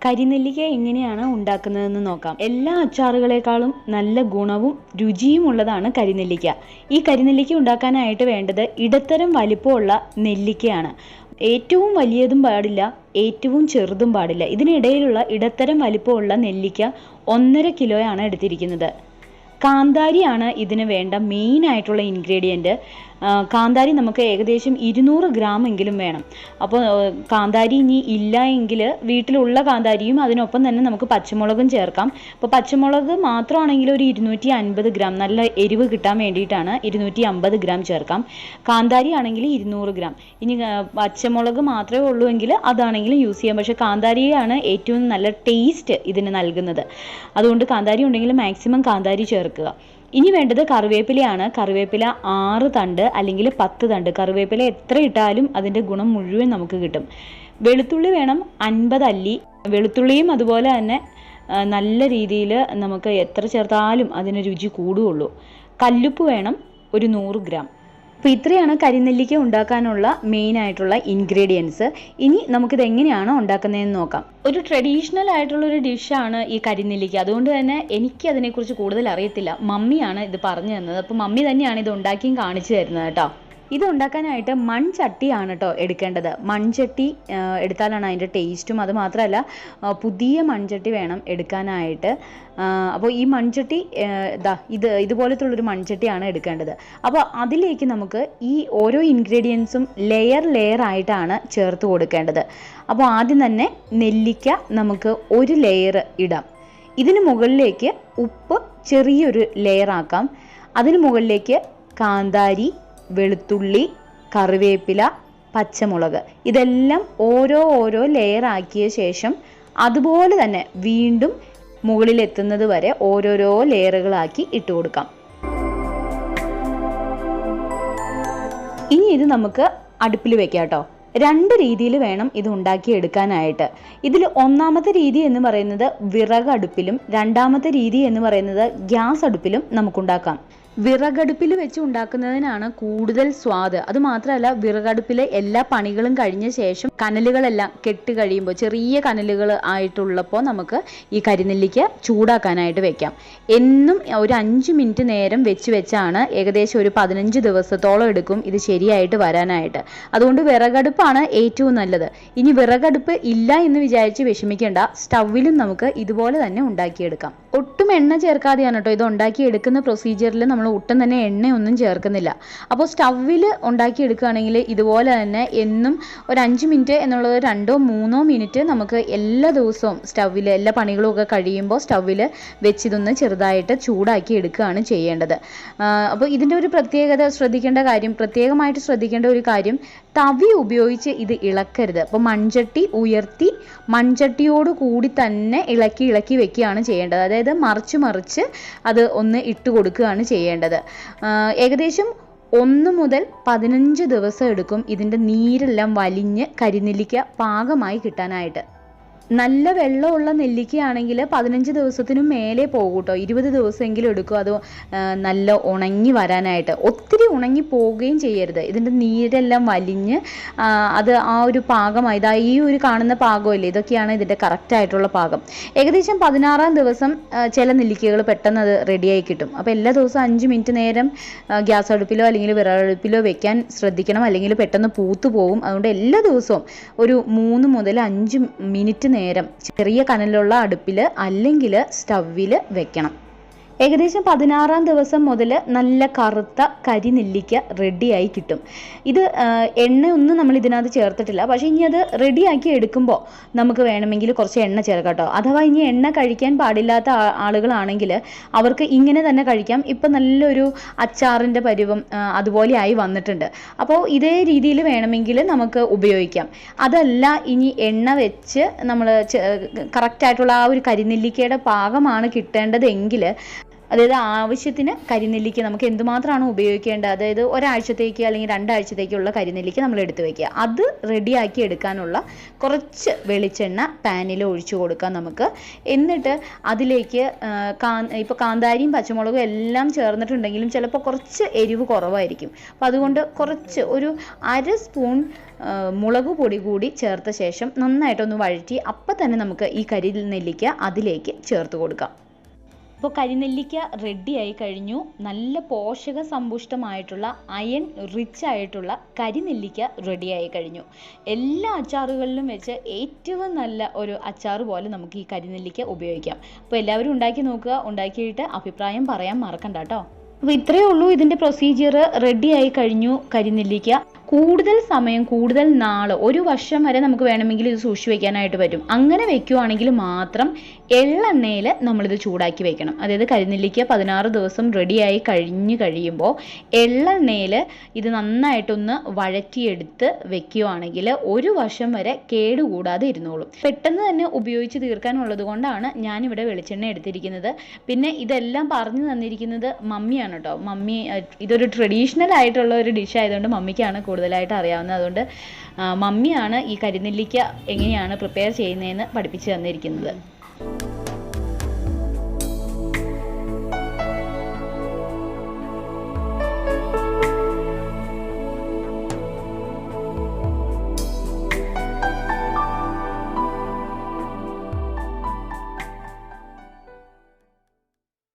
കരിനെല്ലിക്ക എങ്ങനെയാണ് ഉണ്ടാക്കുന്നതെന്ന് നോക്കാം. എല്ലാ അച്ചാറുകളെക്കാളും നല്ല ഗുണവും രുചിയുമുള്ളതാണ് കരിനെല്ലിക്ക. ഈ കരിനെല്ലിക്ക ഉണ്ടാക്കാനായിട്ട് വേണ്ടത് ഇടത്തരം വലിപ്പമുള്ള നെല്ലിക്കയാണ്. ഏറ്റവും വലിയതും പാടില്ല, ഏറ്റവും ചെറുതും പാടില്ല. ഇതിനിടയിലുള്ള ഇടത്തരം വലിപ്പമുള്ള നെല്ലിക്ക 1.5 കിലോയാണ് എടുത്തിരിക്കുന്നത്. കാന്താരിയാണ് ഇതിന് വേണ്ട മെയിൻ ആയിട്ടുള്ള ഇൻഗ്രീഡിയൻറ്റ്. കാന്താരി നമുക്ക് ഏകദേശം 200 ഗ്രാം എങ്കിലും വേണം. അപ്പോൾ കാന്താരി ഇനി ഇല്ല എങ്കിൽ വീട്ടിലുള്ള കാന്താരിയും അതിനൊപ്പം തന്നെ നമുക്ക് പച്ചമുളകും ചേർക്കാം. അപ്പോൾ പച്ചമുളക് മാത്രമാണെങ്കിൽ ഒരു 250 ഗ്രാം, നല്ല എരിവ് കിട്ടാൻ വേണ്ടിയിട്ടാണ് 250 ഗ്രാം ചേർക്കാം. കാന്താരി ആണെങ്കിൽ 200 ഗ്രാം. ഇനി പച്ചമുളക് മാത്രമേ ഉള്ളൂ എങ്കിൽ അതാണെങ്കിലും യൂസ് ചെയ്യാം. പക്ഷേ കാന്താരിയാണ് ഏറ്റവും നല്ല ടേസ്റ്റ് ഇതിന് നൽകുന്നത്. അതുകൊണ്ട് കാന്താരി ഉണ്ടെങ്കിൽ മാക്സിമം കാന്താരി ചേർക്കുക. ഇനി വേണ്ടത് കറിവേപ്പിലയാണ്. കറിവേപ്പില 6 തണ്ട് അല്ലെങ്കിൽ 10 തണ്ട്. കറിവേപ്പില എത്ര ഇട്ടാലും അതിൻ്റെ ഗുണം മുഴുവൻ നമുക്ക് കിട്ടും. വെളുത്തുള്ളി വേണം 50 അല്ലി. വെളുത്തുള്ളിയും അതുപോലെ തന്നെ നല്ല രീതിയിൽ നമുക്ക് എത്ര ചേർത്താലും അതിന് രുചി കൂടുകയുള്ളൂ. കല്ലുപ്പ് വേണം ഒരു 100 ഗ്രാം. അപ്പോൾ ഇത്രയാണ് കരിനെല്ലിക്ക ഉണ്ടാക്കാനുള്ള മെയിൻ ആയിട്ടുള്ള ഇൻഗ്രീഡിയൻസ്. ഇനി നമുക്കിത് എങ്ങനെയാണ് ഉണ്ടാക്കുന്നതെന്ന് നോക്കാം. ഒരു ട്രഡീഷണൽ ആയിട്ടുള്ള ഒരു ഡിഷാണ് ഈ കരിനെല്ലിക്ക. അതുകൊണ്ട് തന്നെ എനിക്ക് അതിനെക്കുറിച്ച് കൂടുതൽ അറിയത്തില്ല. മമ്മിയാണ് ഇത് പറഞ്ഞു തന്നത്. അപ്പോൾ മമ്മി തന്നെയാണ് ഇത് ഉണ്ടാക്കിയും കാണിച്ചു തരുന്നത് കേട്ടോ. ഇത് ഉണ്ടാക്കാനായിട്ട് മൺചട്ടിയാണ് കേട്ടോ എടുക്കേണ്ടത്. മൺചട്ടി എടുത്താലാണ് അതിൻ്റെ ടേസ്റ്റും. അത് മാത്രമല്ല പുതിയ മൺചട്ടി വേണം എടുക്കാനായിട്ട്. അപ്പോൾ ഈ മൺചട്ടി ഇതുപോലത്തുള്ളൊരു മൺചട്ടിയാണ് എടുക്കേണ്ടത്. അപ്പോൾ അതിലേക്ക് നമുക്ക് ഈ ഓരോ ഇൻഗ്രീഡിയൻസും ലെയർ ആയിട്ടാണ് ചേർത്ത് കൊടുക്കേണ്ടത്. അപ്പോൾ ആദ്യം തന്നെ നെല്ലിക്ക നമുക്ക് ഒരു ലെയർ ഇടാം. ഇതിന് മുകളിലേക്ക് ഉപ്പ് ചെറിയൊരു ലെയർ ആക്കാം. അതിന് മുകളിലേക്ക് കാന്താരി, വെളുത്തുള്ളി, കറിവേപ്പില, പച്ചമുളക് ഇതെല്ലാം ഓരോ ലെയർ ആക്കിയ ശേഷം അതുപോലെ തന്നെ വീണ്ടും മുകളിലെത്തുന്നത് വരെ ഓരോരോ ലെയറുകളാക്കി ഇട്ട് കൊടുക്കാം. ഇനി ഇത് നമുക്ക് അടുപ്പിൽ വെക്കാം കേട്ടോ. 2 രീതിയിൽ വേണം ഇത് ഉണ്ടാക്കിയെടുക്കാനായിട്ട്. ഇതിൽ ഒന്നാമത്തെ രീതി എന്ന് പറയുന്നത് വിറകടുപ്പിലും രണ്ടാമത്തെ രീതി എന്ന് പറയുന്നത് ഗ്യാസ് അടുപ്പിലും നമുക്കുണ്ടാക്കാം. വിറകടുപ്പിൽ വെച്ച് ഉണ്ടാക്കുന്നതിനാണ് കൂടുതൽ സ്വാദ്. അതുമാത്രമല്ല വിറകടുപ്പിലെ എല്ലാ പണികളും കഴിഞ്ഞ ശേഷം കനലുകളെല്ലാം കെട്ട് കഴിയുമ്പോൾ ചെറിയ കനലുകൾ ആയിട്ടുള്ളപ്പോൾ നമുക്ക് ഈ കരിനെല്ലിക്ക ചൂടാക്കാനായിട്ട് വെക്കാം. എന്നും ഒരു 5 മിനിറ്റ് നേരം വെച്ചാണ് ഏകദേശം ഒരു 15 ദിവസത്തോളം എടുക്കും ഇത് ശരിയായിട്ട് വരാനായിട്ട്. അതുകൊണ്ട് വിറകടുപ്പാണ് ഏറ്റവും നല്ലത്. ഇനി വിറകടുപ്പ് ഇല്ല എന്ന് വിചാരിച്ച് വിഷമിക്കേണ്ട. സ്റ്റൗവിലും നമുക്ക് ഇതുപോലെ തന്നെ ഉണ്ടാക്കിയെടുക്കാം. ഒട്ടും എണ്ണ ചേർക്കാതെയാണ് കേട്ടോ ഇത് ഉണ്ടാക്കിയെടുക്കുന്ന പ്രൊസീജിയറിൽ നമ്മൾ ഒട്ടും തന്നെ എണ്ണയൊന്നും ചേർക്കുന്നില്ല. അപ്പോൾ സ്റ്റൗവിൽ ഉണ്ടാക്കിയെടുക്കുകയാണെങ്കിൽ ഇതുപോലെ തന്നെ എന്നും ഒരു 5 മിനിറ്റ് എന്നുള്ളത് 2-3 മിനിറ്റ് നമുക്ക് എല്ലാ ദിവസവും സ്റ്റൗവിൽ എല്ലാ പണികളും ഒക്കെ കഴിയുമ്പോൾ സ്റ്റൗവിൽ വെച്ചിതൊന്ന് ചെറുതായിട്ട് ചൂടാക്കി എടുക്കുകയാണ് ചെയ്യേണ്ടത്. അപ്പോൾ ഇതിൻ്റെ ഒരു പ്രത്യേകമായിട്ട് ശ്രദ്ധിക്കേണ്ട ഒരു കാര്യം, തവി ഉപയോഗിച്ച് ഇത് ഇളക്കരുത്. അപ്പോൾ മൺചട്ടി ഉയർത്തി മൺചട്ടിയോട് കൂടി തന്നെ ഇളക്കി വെക്കുകയാണ് ചെയ്യേണ്ടത്. അതായത് മറിച്ച് അത് ഒന്ന് ഇട്ട് കൊടുക്കുകയാണ് ചെയ്യേണ്ടത്. ഏകദേശം 1 മുതൽ 15 ദിവസം എടുക്കും ഇതിൻ്റെ നീരെല്ലാം വലിഞ്ഞ് കരിനെല്ലിക്ക പാകമായി കിട്ടാനായിട്ട്. നല്ല വെള്ളമുള്ള നെല്ലിക്കയാണെങ്കിൽ 15 ദിവസത്തിനും മേലെ പോകും കേട്ടോ. 20 ദിവസമെങ്കിലും എടുക്കും അത് നല്ല ഉണങ്ങി വരാനായിട്ട്. ഒത്തിരി ഉണങ്ങി പോവുകയും ചെയ്യരുത്. ഇതിൻ്റെ നീരെല്ലാം വലിഞ്ഞ് അത് ആ ഒരു പാകമായി ഈ ഒരു കാണുന്ന പാകമല്ലേ, ഇതൊക്കെയാണ് ഇതിൻ്റെ കറക്റ്റായിട്ടുള്ള പാകം. ഏകദേശം 16-ാം ദിവസം ചില നെല്ലിക്കകൾ പെട്ടെന്ന് അത് റെഡിയായി കിട്ടും. അപ്പോൾ എല്ലാ ദിവസവും 5 മിനിറ്റ് നേരം ഗ്യാസ് അടുപ്പിലോ അല്ലെങ്കിൽ വിറകടുപ്പിലോ വെക്കാൻ ശ്രദ്ധിക്കണം, അല്ലെങ്കിൽ പെട്ടെന്ന് പൂത്തു പോകും. അതുകൊണ്ട് എല്ലാ ദിവസവും ഒരു 3 മുതൽ 5 മിനിറ്റ് നേരം ചെറിയ കനലുള്ള അടുപ്പിൽ അല്ലെങ്കിൽ സ്റ്റൗവിൽ വെക്കണം. ഏകദേശം 16-ാം ദിവസം മുതൽ നല്ല കറുത്ത കരിനെല്ലിക്ക റെഡിയായി കിട്ടും. ഇത് എണ്ണയൊന്നും നമ്മൾ ഇതിനകത്ത് ചേർത്തിട്ടില്ല. പക്ഷേ ഇനി അത് റെഡിയാക്കി എടുക്കുമ്പോൾ നമുക്ക് വേണമെങ്കിൽ കുറച്ച് എണ്ണ ചേർക്കാം കേട്ടോ. അഥവാ ഇനി എണ്ണ കഴിക്കാൻ പാടില്ലാത്ത ആളുകളാണെങ്കിൽ അവർക്ക് ഇങ്ങനെ തന്നെ കഴിക്കാം. ഇപ്പം നല്ലൊരു അച്ചാറിൻ്റെ പരുവം അതുപോലെ ആയി വന്നിട്ടുണ്ട്. അപ്പോൾ ഇതേ രീതിയിൽ വേണമെങ്കിൽ നമുക്ക് ഉപയോഗിക്കാം. അതല്ല ഇനി എണ്ണ വെച്ച് നമ്മൾ കറക്റ്റായിട്ടുള്ള ആ ഒരു കരിനെല്ലിക്കയുടെ പാകമാണ് കിട്ടേണ്ടതെങ്കിൽ അതായത് ആവശ്യത്തിന് കരിനെല്ലിക്ക നമുക്ക് എന്തുമാത്രമാണ് ഉപയോഗിക്കേണ്ടത്, അതായത് ഒരാഴ്ചത്തേക്ക് അല്ലെങ്കിൽ 2 ആഴ്ചത്തേക്കുള്ള കരിനെല്ലിക്ക നമ്മൾ എടുത്തു വെക്കുക. അത് റെഡിയാക്കി എടുക്കാനുള്ള കുറച്ച് വെളിച്ചെണ്ണ പാനിൽ ഒഴിച്ചു കൊടുക്കാം നമുക്ക്. എന്നിട്ട് അതിലേക്ക് ഇപ്പോൾ കാന്താരിയും പച്ചമുളകും എല്ലാം ചേർന്നിട്ടുണ്ടെങ്കിലും ചിലപ്പോൾ കുറച്ച് എരിവ് കുറവായിരിക്കും. അപ്പോൾ അതുകൊണ്ട് കുറച്ച് ഒരു 1/2 സ്പൂൺ മുളക് പൊടി കൂടി ചേർത്ത ശേഷം നന്നായിട്ടൊന്ന് വഴറ്റി അപ്പം തന്നെ നമുക്ക് ഈ കരിനെല്ലിക്ക അതിലേക്ക് ചേർത്ത് കൊടുക്കാം. ഇപ്പോൾ കരിനെല്ലിക്ക റെഡിയായി കഴിഞ്ഞു. നല്ല പോഷക സമ്പുഷ്ടമായിട്ടുള്ള അയൺ റിച്ച് ആയിട്ടുള്ള കരിനെല്ലിക്ക റെഡിയായി കഴിഞ്ഞു. എല്ലാ അച്ചാറുകളിലും വെച്ച് ഏറ്റവും നല്ല ഒരു അച്ചാർ പോലെ നമുക്ക് ഈ കരിനെല്ലിക്ക ഉപയോഗിക്കാം. അപ്പോൾ എല്ലാവരും ഉണ്ടാക്കി നോക്കുക. ഉണ്ടാക്കിയിട്ട് അഭിപ്രായം പറയാൻ മറക്കണ്ട കേട്ടോ. അപ്പോൾ ഇത്രയേ ഉള്ളൂ ഇതിൻ്റെ പ്രൊസീജിയർ. റെഡിയായി കഴിഞ്ഞു കരിനെല്ലിക്ക. കൂടുതൽ സമയം, കൂടുതൽ നാൾ, 1 വർഷം വരെ നമുക്ക് വേണമെങ്കിൽ ഇത് സൂക്ഷിച്ച് വെക്കാനായിട്ട് പറ്റും. അങ്ങനെ വെക്കുവാണെങ്കിൽ മാത്രം എള്ളെണ്ണയിൽ നമ്മളിത് ചൂടാക്കി വെക്കണം. അതായത് കരിനെല്ലിക്ക 16 ദിവസം റെഡിയായി കഴിയുമ്പോൾ എള്ളെണ്ണയിൽ ഇത് നന്നായിട്ടൊന്ന് വഴറ്റിയെടുത്ത് വെക്കുകയാണെങ്കിൽ 1 വർഷം വരെ കേടുകൂടാതെ ഇരുന്നോളും. പെട്ടെന്ന് തന്നെ ഉപയോഗിച്ച് തീർക്കാനുള്ളത് കൊണ്ടാണ് ഞാനിവിടെ വെളിച്ചെണ്ണ എടുത്തിരിക്കുന്നത്. പിന്നെ ഇതെല്ലാം പറഞ്ഞു തന്നിരിക്കുന്നത് മമ്മിയാണ് കേട്ടോ. മമ്മി ഇതൊരു ട്രഡീഷണൽ ആയിട്ടുള്ള ഒരു ഡിഷ് ആയതുകൊണ്ട് മമ്മിക്കാണ് കൂടുതലായിട്ട് അറിയാവുന്നത്. അതുകൊണ്ട് മമ്മിയാണ് ഈ കരിനെല്ലിക്ക എങ്ങനെയാണ് പ്രിപ്പയർ ചെയ്യുന്നതെന്ന് പഠിപ്പിച്ച് തന്നിരിക്കുന്നത്.